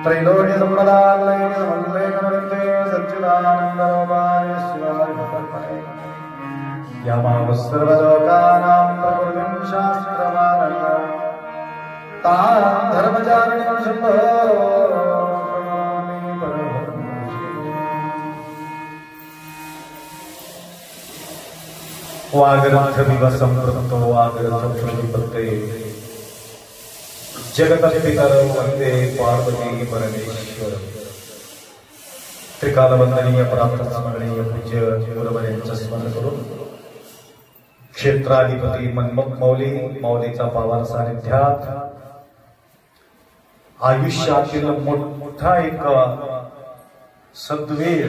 त्रैलोक्य संपदालय समन्वयकमर्थे सच्चिदानन्दरूपाय शिवाय यमावसर्वलोकानां प्रकृतिं शास्त्रमानम् तां धर्मचारिणीं शम्भो प्रणमामि परमहंसं। वागरथविवसं प्रतो वागरथप्रतिपत्ते जगतपितरं वंदे पार्वती परमेश्वर। त्रिकालवंदनीय प्राप्त स्मरणीय पूज्य गुरुवर्यांचं स्मरण करून क्षेत्राधिपती मनमोहन माऊलीचा पावन सानिध्यात आयुष्यातील मोठा एक सद्वेळ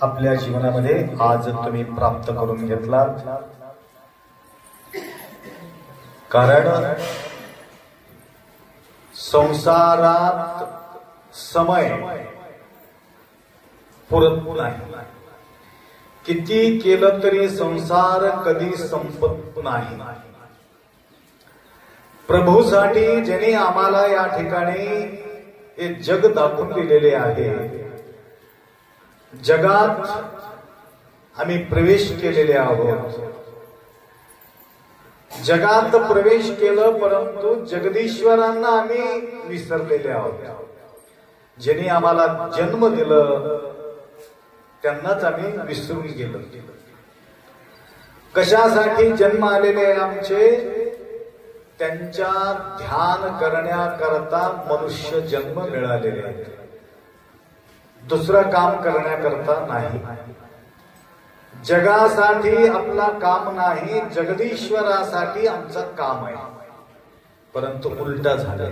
आपल्या जीवनामध्ये आज तुम्ही प्राप्त करून घेतला। कारण संसारात समय पुरत नाही, किती केलं तरी संसार कधी संपत नाही। प्रभूसाठी ज्याने आम्हाला या ठिकाणी हे जग दाखवून दिलेले आहे, जगात आम्ही प्रवेश केलेले आहोत। जगात प्रवेश केलं परंतु जगदीश्वरांना आम्ही विसरलेले आहोत। ज्यांनी आम्हाला जन्म दिलं त्यांनाच आम्ही विसरून गेलो। कशासाठी जन्म आलेले आमचे? त्यांच्या ध्यान करण्याकरता मनुष्य जन्म मिळालेले आहेत, दुसरं काम करण्याकरता नाही। जगासाठी आपला काम नाही, जगदीश्वरासाठी आमचं काम आहे। परंतु उलटा झालं,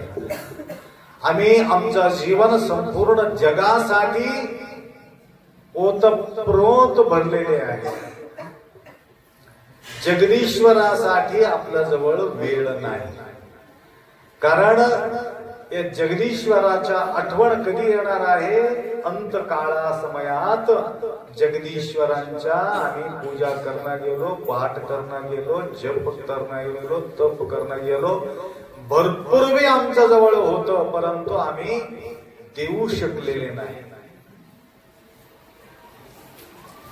आम्ही आमचं जीवन संपूर्ण जगासाठी ओतप्रोत भरलेले आहे। जगदीश्वरासाठी आपल्या जवळ वेळ नाही। कारण या जगदीश्वराच्या आठवण कधी येणार आहे? अंतकाळा समयात जगदीश्वरांच्या आम्ही पूजा करणं गेलो, पाठ करणं गेलो, जप करणं गेलो, तप करणं गेलो, भरपूर वेळ आमच्या जवळ होतं, परंतु आम्ही देऊ शकलेले नाही।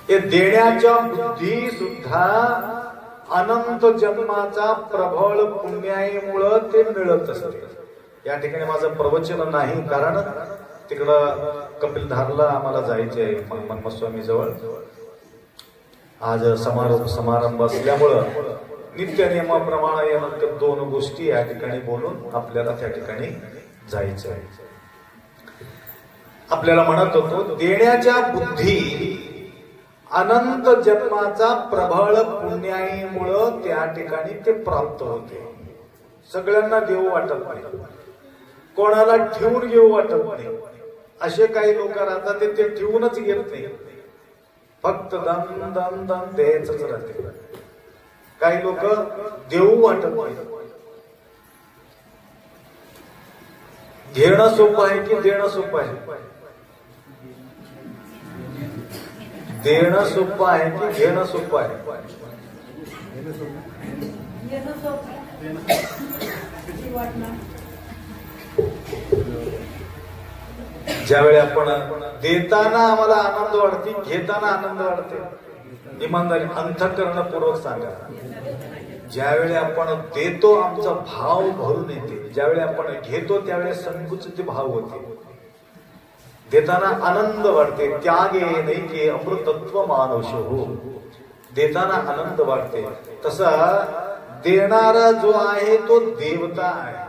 हे देण्याच्या बुद्धी सुद्धा अनंत जन्माचा प्रबळ पुण्याईमुळं ते मिळत असते। या ठिकाणी माझं प्रवचन नाही, कारण तिकडं कपिलधारला आम्हाला जायचे आहे मनमस्वामी जवळ। आज समारंभ असल्यामुळं नित्य नियमाप्रमाणे नंतर 2 गोष्टी या ठिकाणी बोलून आपल्याला त्या ठिकाणी जायचं आहे। आपल्याला म्हणत होतो, देण्याच्या बुद्धी अनंत जन्माचा प्रबळ पुण्याईमुळं त्या ठिकाणी ते प्राप्त होते। सगळ्यांना देऊ वाटत नाही, कोणाला ठेवून घेऊ वाटत नाही। असे काही लोक राहतात ते ठेवूनच घेत नाही, फक्त दम दम दम द्यायचंच राहते। काही लोक देऊ वाटत नाही। घेणं सोपं आहे की देणं सोपं आहे? देणं सोपं आहे की घेणं सोपं आहे? ज्यावेळी आपण देताना आम्हाला आनंद वाटते, घेताना आनंद वाटते, इमानदारी अंतःकरणपूर्वक सांगा. ज्यावेळी आपण देतो आमचा भाव भरून येते, ज्यावेळी आपण घेतो त्यावेळी संकुचित भाव होते. देताना आनंद वाटते. त्यागे नैके अमृतत्व मानुष हो. देताना आनंद वाटते. तसा देणारा जो आहे तो देवता आहे.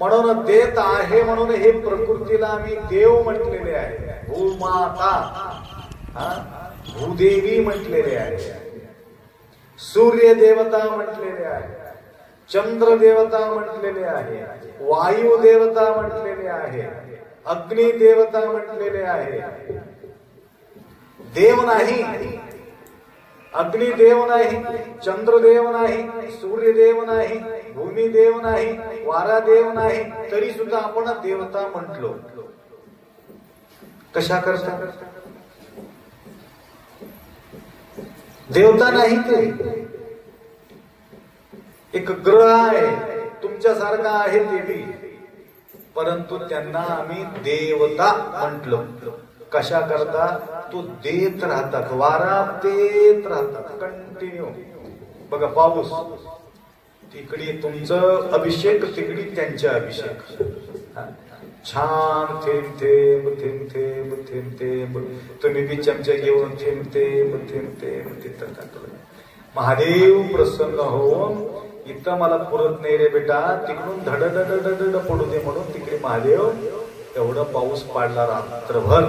म्हणून देत आहे म्हणून हे प्रकृतीला आम्ही देव म्हटलेले आहे. भूमाता, भूदेवी म्हटलेले आहे, सूर्य देवता म्हटलेले आहे, चंद्र देवता म्हटलेले आहे, वायू देवता म्हटलेले आहे, अग्नि देवता म्हटलेले आहे. देव नाही, अग्निदेव नाही, चंद्रदेव नाही, सूर्यदेव नाही, भूमिदेव नाही, वारादेव नाही, तरी सुद्धा आपण देवता म्हटलो. कशा करता? देवता नाही ते. एक ग्रह आहे तुमच्यासारखा आहे देवी, परंतु त्यांना आम्ही देवता म्हटलो. कशा करता? तो देत राहतात, वारा देत राहतात कंटिन्यू. बघा पाऊस, तिकडे तुमचं अभिषेक, तिकडे त्यांचा अभिषेक. छान थेंब थेंब थेंब थेंब थेंब थेंब, तुम्ही बी चमचा घेऊन थेंब थेंब थेंब थेंब तिथं टाकलं. महादेव प्रसन्न होऊन इथं मला पुरत नाही रे बेटा, तिकडून धड पडू दे म्हणून तिकडे महादेव एवढं पाऊस पाडला रात्रभर.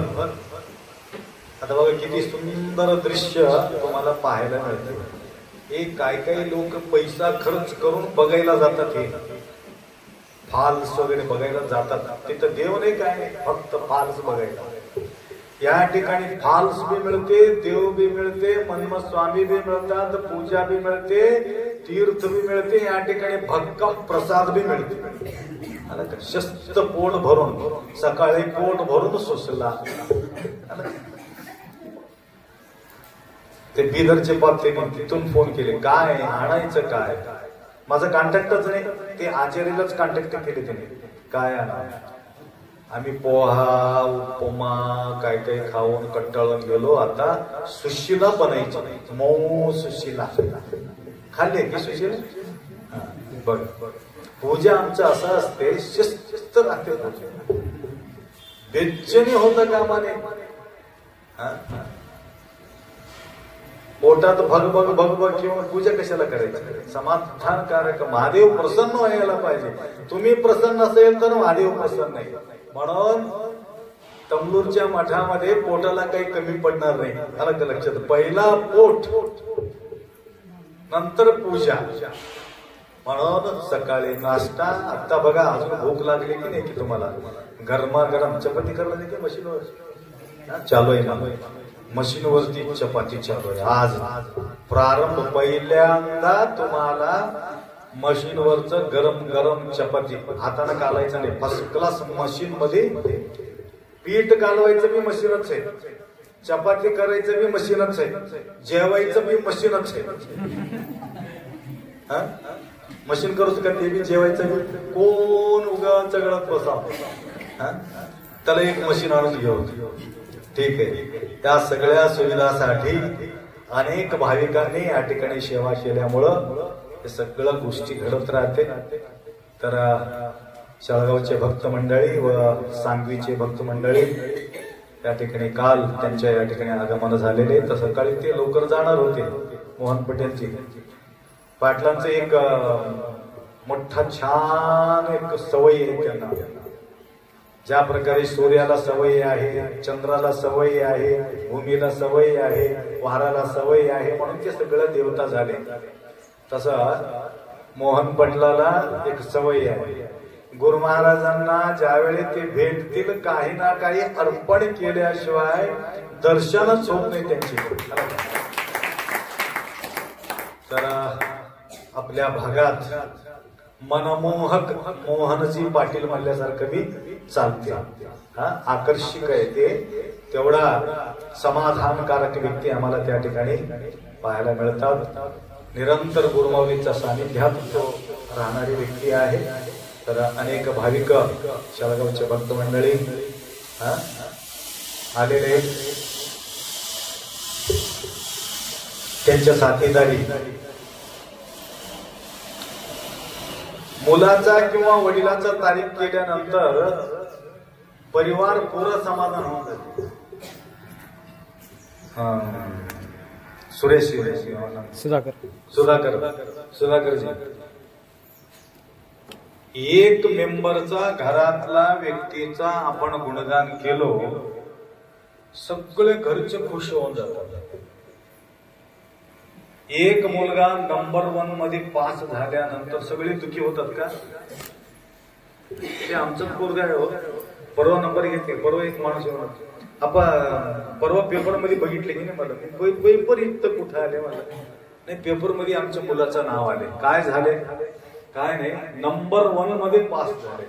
आता बघा किती सुंदर दृश्य तुम्हाला पाहायला मिळते. हे काही लोक पैसा खर्च करून बघायला जातात, हे फॉल्स वगैरे बघायला जातात. तिथं देव नाही काय नाही, फक्त फॉल्स बघायला. या ठिकाणी फॉल्स बी मिळते, देव बी मिळते, मन्मथ स्वामी बी मिळतात, पूजा बी मिळते, तीर्थ बी मिळते. या ठिकाणी भक्कम प्रसाद बी मिळते. शस्त पोट भरून, सकाळी पोट भरून सुसला. ते बिदरचे पाते तिथून फोन केले, काय आणायचं काय? माझं कॉन्टॅक्टच नाही, ते आचार्यलाच कॉन्टॅक्ट केले त्याने. काय आणा? आम्ही पोहा उपमा काय खाऊन कंटाळून गेलो, आता सुशिला बनायची. मऊ सुशिला खाल्ले की सुशिला? बघ, पूजा आमचं असं असते, शिस्त राहते. बेचैनी होतं कामाने. पोटात भग किंवा पूजा कशाला करायची? समाधानकारक. महादेव प्रसन्न व्हायला पाहिजे. तुम्ही प्रसन्न असेल तर महादेव प्रसन्न नाही. म्हणून तमलूरच्या मठामध्ये पोटाला काही कमी पडणार नाही. आलं का लक्षात? पहिला पोट, नंतर पूजा. म्हणून सकाळी नाश्ता. आता बघा अजून भूक लागली की नाही की तुम्हाला? गरमागरम चपाती करायला की मशीनवर चालू आहे ना? मशीनवरती चपाती चालू आहे. आज प्रारंभ पहिल्यांदा तुम्हाला मशीनवरच गरम गरम चपाती. हाताने कालायचं नाही, फर्स्ट क्लास मशीन मध्ये. पीठ कालवायचं बी मशीनच आहे, चपाती करायचं बी मशीनच आहे, जेवायचं बी मशीनच आहे. मशीन करूच का ते बी जेवायचं बी? कोण उगा चगळत बसा? त्याला एक मशीन आणून घेऊ. ठीक आहे. त्या सगळ्या सुविधासाठी अनेक भाविकांनी या ठिकाणी सेवा केल्यामुळं हे सगळं गोष्टी घडत राहते. तर शाळगावचे भक्त मंडळी व सांगवीचे भक्त मंडळी त्या ठिकाणी काल त्यांच्या या ठिकाणी आगमन झालेले. तर सकाळी ते लवकर जाणार होते. मोहन पटेलची पाटलांचं एक मोठा छान एक सवय आहे त्यांना. ज्या प्रकारे सूर्याला सवय आहे, चंद्राला सवय आहे, भूमीला सवय आहे, वाराला सवय आहे, म्हणून ते सगळं देवता झाले. तसं मोहन पटलाला एक सवय आहे. गुरु महाराजांना ज्यावेळी ते भेटतील काही ना काही अर्पण केल्याशिवाय दर्शनच होत नाही त्यांची. तर आपल्या भागात मनमोहक मोहनजी पाटील म्हणल्यासारखं बी चालते. आकर्षक आहे ते. तेवढा समाधानकारक व्यक्ती आम्हाला त्या ठिकाणी पाहायला मिळतात. निरंतर गुरुमाऊलीच्या सानिध्यात तो राहणारी व्यक्ती आहे. तर अनेक भाविक शाळगावचे भक्त मंडळी हा आलेले त्यांच्या साथीदारी मुलाचा किंवा वडिलाचा तारीख केल्यानंतर परिवार पूर्ण समाधान होऊन जाते. सुरेश सुधाकरजी एक मेंबरचा घरातला व्यक्तीचा आपण गुणगान केलो, सगळे घरचे खुश होऊन जातात. एक मुलगा नंबर 1 मध्ये पास झाल्यानंतर सगळे दुखी होतात का? ते आमचं पोरगा आहे हो, परवा नंबर घेतले. परवा एक माणूस आपण परवा पेपर मध्ये बघितले की नाही, मला पेपर इथं कुठं आले मला नाही, पेपर मध्ये आमच्या मुलाचं नाव आले. काय झाले? काय नाही, नंबर 1 मध्ये पास झाले.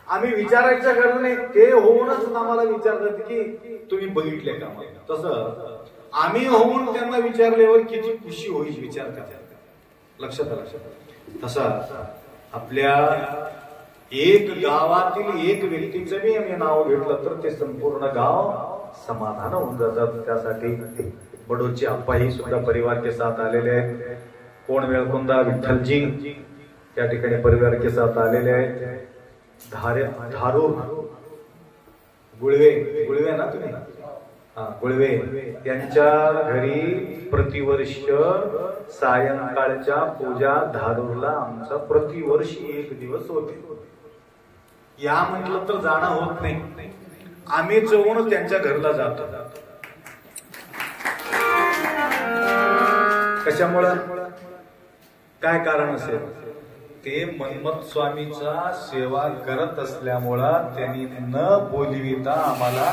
आम्ही विचारायचं गरज नाही, ते होऊनच आम्हाला विचारतात की तुम्ही बघितले का. तसं आम्ही होऊन त्यांना विचारल्यावर किती खुशी होईल विचार करा. लक्षात तसा आपल्या एक गावातील एक व्यक्तीचं मी आम्ही नाव घेतलं तर ते संपूर्ण गाव समाधान होऊन जातात. त्यासाठी बडोची आप्पाही सुद्धा परिवार के साथ आलेले आहेत. कोण वेळकुंदा विठ्ठलजी त्या ठिकाणी परिवार के साथ आलेले आहेत. धारूर गुळवे ना तुम्ही, गुळवे यांच्या घरी प्रतिवर्ष सायंकाळच्या पूजा धारूरला आमचा प्रतिवर्षी एक दिवस होते. या म्हटलं तर जाणं होत नाही, आम्ही जाऊन त्यांच्या घरला जातो. कशामुळं? काय कारण असेल? ते मन्मथ स्वामीचा सेवा करत असल्यामुळं त्यांनी न बोलविता आम्हाला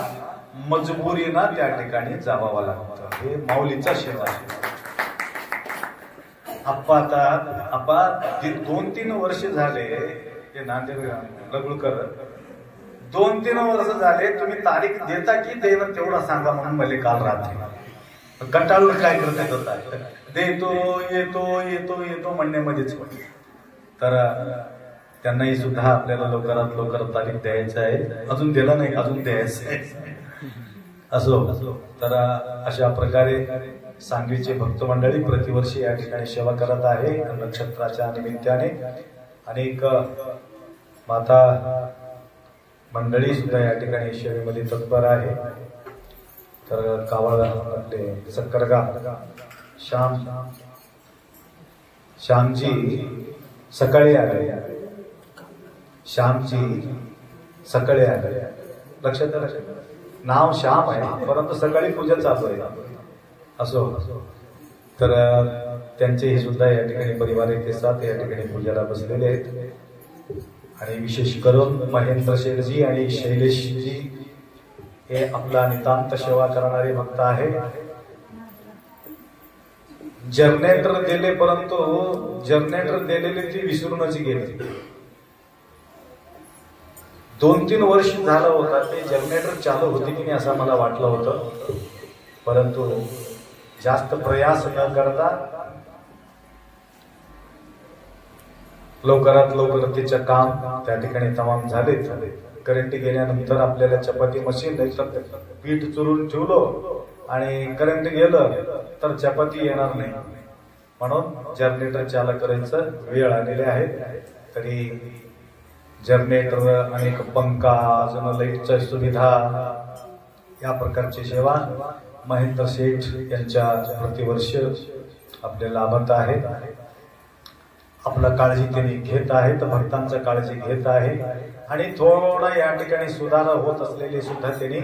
मजबुरीनं त्या ठिकाणी जावावं लागतं. हे माऊलीचा सेवा आहे. आपा 2-3 वर्ष झाले हे नांदेड लगुळकर 2-3 वर्ष झाले तुम्ही तारीख देता की देव तेवढा सांगा म्हणून मला काल रात्री कंटाळून काय करत होता, देतो येतो येतो येतो म्हणण्यामध्येच. तर त्यांनाही सुद्धा आपल्याला लवकरात लवकर तारीख द्यायचं आहे. अजून दिला नाही, अजून द्यायचं आहे. असो तर अशा प्रकारे सांगलीचे भक्त मंडळी प्रतिवर्षी या ठिकाणी सेवा करत आहे. नक्षत्राच्या निमित्ताने अनेक माता मंडळी सुद्धा या ठिकाणी सेवेमध्ये तत्पर आहे. तर कावळ आपले सक्करगा श्यामजी सकाळी आले, श्यामजी सकाळी आले. लक्षात नाव श्याम आहे परंतु सकाळी पूजा चालू आहे. असो तर त्यांचेही सुद्धा या ठिकाणी परिवार के साथ या ठिकाणी पूजाला बसलेले आहेत. आणि विशेष करून महेंद्र शेठजी आणि शैलेशजी हे आपला नितांत सेवा करणारे भक्त आहे. जनरेटर दिले परंतु जनरेटर दिलेले ती विसरूनच गेले. 2-3 वर्ष झालं होता ते जनरेटर चालू होते की नाही असं मला वाटलं होतं, परंतु जास्त प्रयास न करता लवकरात लवकर त्याचं काम त्या ठिकाणी तमाम झाले. करंट गेल्यानंतर आपल्याला चपाती मशीन पीठ चुरून ठेवलो आणि करंट गेलं तर चपाती येणार नाही, म्हणून जनरेटर चालू करायचं वेळ आलेले आहे. तरी जनरेटर अनेक पंखा अजून लाईटच्या सुविधा या प्रकारची सेवा महेंद्र शेठ यांच्या प्रतिवर्ष आपल्याला लाभत आहे. आपला काळजी त्यांनी घेत आहेत, भक्तांचा काळजी घेत आहे. आणि थोडा या ठिकाणी सुधारणा होत असलेली सुद्धा त्यांनी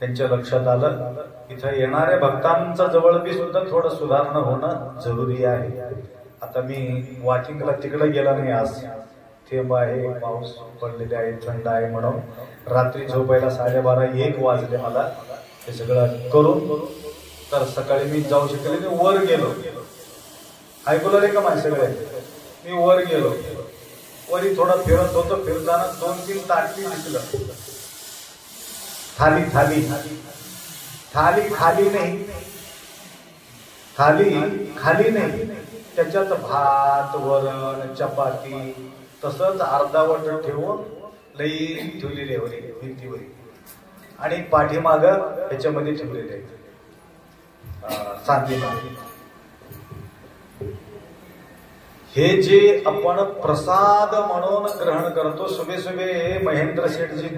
त्यांच्या लक्षात आलं. इथं येणाऱ्या भक्तांचा जवळ बी सुद्धा थोडं सुधारणा होणं जरुरी आहे. आता मी वॉकिंगला तिकडे गेला नाही, आज थेंब आहे, पाऊस पडलेले आहे, थंड आहे, म्हणून रात्री झोपायला 12:30-1 वाजले मला हे सगळं करून. तर सकाळी मी जाऊ शकले, मी वर गेलो. ऐकलं रे का माझे सगळे, मी वर गेलो, वरी थोडा फिरत होतो. फिरताना 2-3 ताटली दिसलं. थाली थाली थाली खाली नाही, थाली खाली नाही, त्याच्यात भात वरण चपाती तसंच अर्धावट ठेवून लई ठेवलेली आहे भिंतीवर आणि पाठीमाग ह्याच्यामध्ये ठेवलेले आहेत सांगलीमध्ये. हे जे आपण प्रसाद म्हणून ग्रहण करतो, सुबह सुबह महेंद्र सेठ जी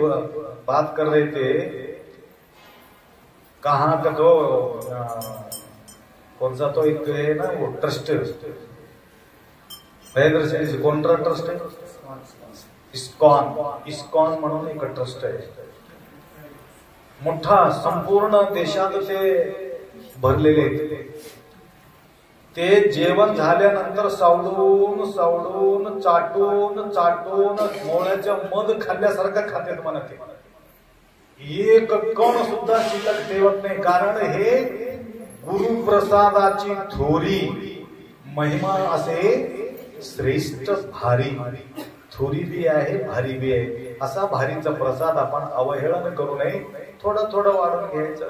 बात कर रहे थे, कहाँ का तो कौन सा तो एक है ना वो ट्रस्ट, महेंद्र सेठ जी कोणता ट्रस्ट आहे, इस्कॉन म्हणून एक ट्रस्ट आहे मोठा, संपूर्ण देशात ते भरलेले आहेत. ते जेवण झाल्यानंतर सावडून सावडून चाटून चाटून मोळ्याच्या मध खाल्ल्यासारखं खात्यात म्हणा. ते एक कण सुद्धा शिल्लक ठेवत नाही, कारण हे गुरुप्रसादाची थोरी महिमा असे श्रेष्ठ भारी, थोरी बी आहे भारी बी आहे. असा भारीचा प्रसाद आपण अवहेळन करू नये. थोडं थोडं वाढून घ्यायचं,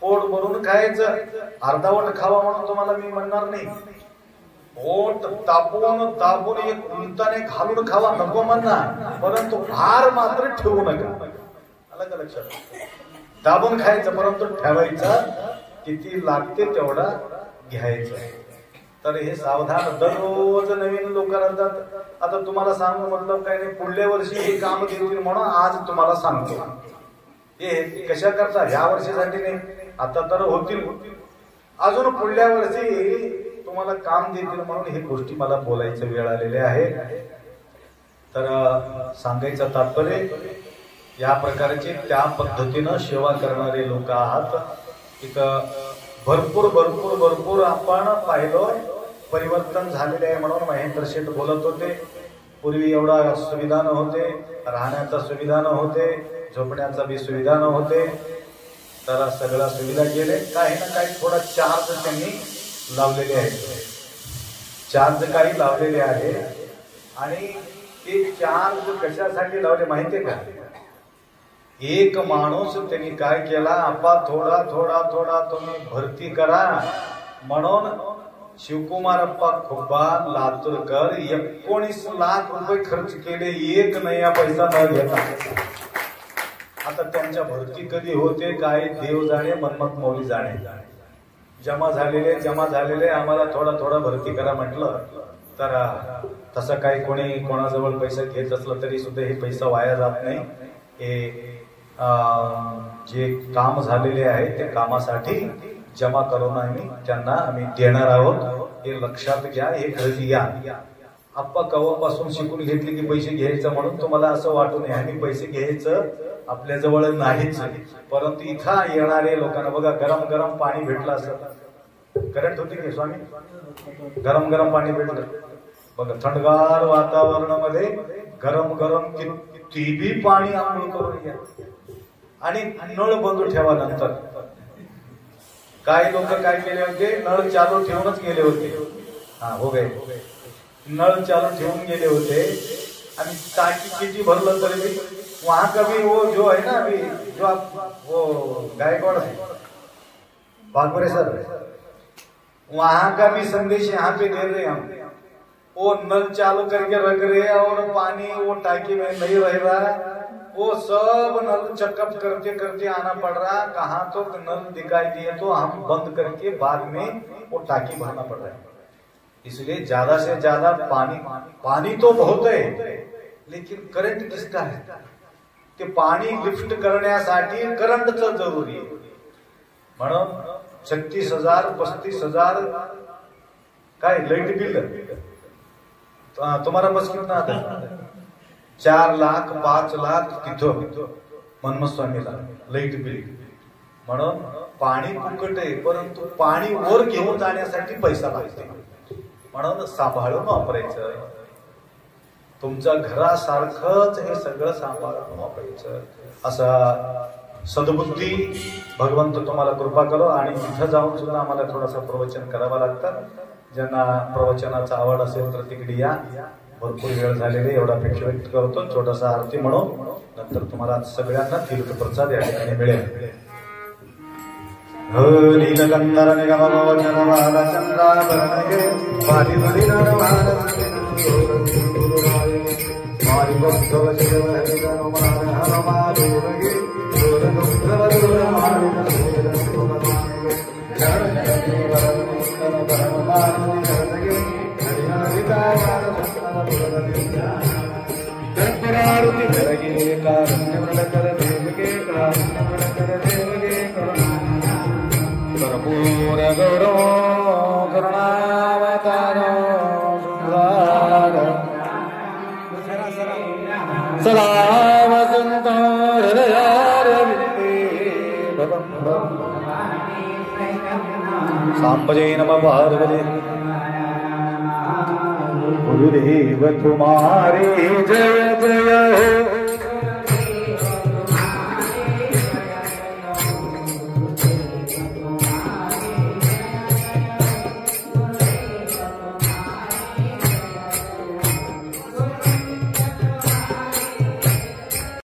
पोट भरून खायचं. अर्धावट खावा म्हणून तुम्हाला मी म्हणणार नाही. पोट तापून तापून एक उलटाने घालून खावा नको म्हणणार, परंतु भार मात्र ठेवू नका. आलं का लक्षात? दाबून खायचं परंतु ठेवायचं, किती लागते तेवढा घ्यायचं. तर हे सावधान, दररोज नवीन लोक राहतात. आता तुम्हाला सांगू मतलब काय नाही, पुढल्या वर्षी हे काम देतील म्हणून आज तुम्हाला सांगतो. हे कशा करता, ह्या वर्षीसाठी नाही, आता तर होतील, अजून पुढल्या वर्षी तुम्हाला काम देतील म्हणून हे गोष्टी मला बोलायचं वेळ आलेले आहे. तर सांगायचं तात्पर्य, या प्रकारचे त्या पद्धतीनं सेवा करणारे लोक आहात. इथं भरपूर भरपूर भरपूर आपण पाहिलं परिवर्तन झालेले आहे. म्हणून महेंद्र शेठ बोलत होते, पूर्वी एवढा सुविधा नव्हते, राहण्याचा सुविधा नव्हते, झोपण्याचा बी सुविधा नव्हते. तर सगळ्या सुविधा केले. काही ना काही थोडा चार्ज त्यांनी लावलेले आहेत, चार्ज काही लावलेले आहे. आणि ते चार्ज कशासाठी लावले माहितीये का? एक माणूस त्यांनी काय केला, आपा थोडा थोडा थोडा तुम्ही भरती करा म्हणून शिवकुमारप्पा खुब्बा लातूरकर 19 लाख रुपये खर्च केले, एक नया पैसा न घेता. आता त्यांच्या भरती कधी होते काय देव जाणे, मन्मथ मौली जाणे. जमा झालेले आम्हाला थोडा थोडा भरती करा म्हटलं, तर तसं काही कोणी कोणाजवळ पैसा घेत असलं तरी सुद्धा हे पैसा वाया जात नाही. हे जे काम झालेले आहे ते कामासाठी जमा करून त्यांना आम्ही देणार आहोत. हे लक्षात घ्या, हे काळजी घ्या. आप्पा कवापासून शिकून घेतले की पैसे घ्यायचं म्हणून तुम्हाला असं वाटू नये. आम्ही पैसे घ्यायचं आपल्या जवळ नाहीच, परंतु इथं येणारे लोकांना बघा, गरम गरम पाणी भेटलं असं. करंट होते की स्वामी, गरम गरम पाणी भेटलं बघा. थंडगार वातावरणामध्ये गरम गरम किती बी पाणी आंघोळ करून घ्या आणि नळ बंद ठेवा. नंतर काही लोक काय केले होते, नळ चालू ठेवूनच गेले होते. हो गए, नळ चालू ठेवून गेले होते आणि टाकी किती भरलं तरी भी वहां का भी वो जो है ना, अभी जो आप वो गायकवाड़ है बागवरे सर, वहां का भी संदेश यहाँ पे दे रहे हम. वो नल चालू करके रख रहे और पानी वो टाकी में नहीं रह रहा, वो सब नल चेकअप करते करते आना पड़ रहा. कहाँ तो नल दिखाई दिए तो हम बंद करके बाद में वो टाकी भरना पड़ रहा है. इसलिए ज्यादा से ज्यादा पानी तो बहुत है, लेकिन करंट किसका है? ते पाणी लिफ्ट करण्यासाठी करंटचं जरुरी आहे. म्हणून 36,000 35,000 काय लाईट बिल तुम्हाला बस कितना आता? 4 लाख 5 लाख तिथं मन्मथ स्वामीला लाईट बिल. म्हणून पाणी फुकट आहे, परंतु पाणी वर घेऊन जाण्यासाठी पैसा लागते. म्हणून सांभाळून वापरायचं. तुमच्या घरासारखंच हे सगळं सांभाळून वापरायचं. असा सद्बुद्धी भगवंत तुम्हाला कृपा करो. आणि तिथं जाऊन सुद्धा आम्हाला थोडासा प्रवचन करावं लागतं. ज्यांना प्रवचनाचा आवड असेल तर तिकडे या. भरपूर वेळ झालेले एवढा अपेक्षा व्यक्त करतो. छोटासा आरती म्हणून नंतर तुम्हाला सगळ्यांना तीर्थप्रसाद या ठिकाणी मिळेल. नीलकंदर निगम वचन वाला चंद्राभरण मारिबद्धव शिव हरिगनुमान हनुमादेवगे दूरदुग्धव दूरमारुत सूरदत्वमदानगे शरणगे वरदमुत्तम परममानवे हरदगे हरिहरिकायानसत्तम बुधदनित्या कर्पुरारुति धरगे कारुण्यवृणकर देवगे कारुण्यवृणकर देवगे कर्पूर गौरो करुणावतारो सुंदर सदा वसंत हृदयारविन्दे भवं सांबजे नमः पार्वती गुरुदेव तुम्हारे जय जय हो।